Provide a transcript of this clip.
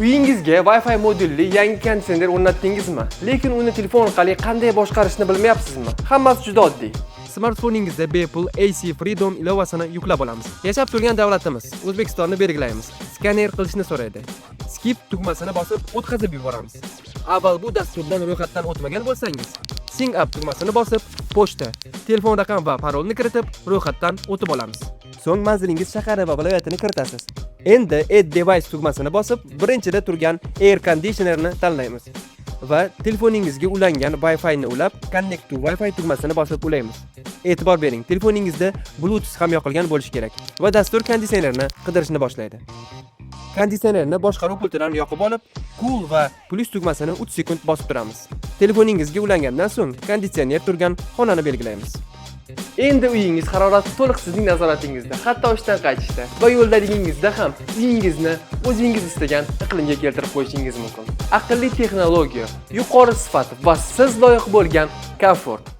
Uyingizga Wi-Fi modulli yangi konditsioner o'rnatdingizmi? Lekin uni telefon orqali qanday boshqarishni bilmayapsizmi? Hammasi juda oddiy. Smartfoningizda bepul AC Freedom ilovasini yuklab olamiz. Yashab turgan davlatimiz O'zbekistonni belgilaymiz. Skaner qilishni so'raydi. Skip tugmasini bosib o'tkazib yuboramiz. Avval bu dasturdan ro'yxatdan o'tmagan bo'lsangiz, Sync up tugmasini bosib, pochta, telefon raqam va parolni kiritib, ro'yxatdan o'tib olamiz. So'ng manzilingiz shahari va viloyatini kiritasiz. Endi Add device tugmasini bosib, birinchida turgan air conditionerni tanlaymiz va telefoningizga ulangan Wi-Fi ni ulab, Connect to Wi-Fi tugmasini bosib ulaymiz. E'tibor bering, telefoningizda Bluetooth ham yoqilgan bo'lishi kerak va dastur konditsionerni qidirishni boshlaydi. Konditsionerni boshqaruv pultidan yoqib olib, Cool va Plus tugmasini 3 sekund bosib turamiz. Telefoningizga ulangandan so'ng konditsioner turgan xonani belgilaymiz. Endi uyingiz harorati to'liq sizning nazoratingizda, hatto ishdan qaytishda va yo'ldaligingizda ham uyingizni o'zingiz istagan iqlimga keltirib qo'yishingiz mumkin. Aqlli texnologiya, yuqori sifat va siz loyiq bo'lgan komfort.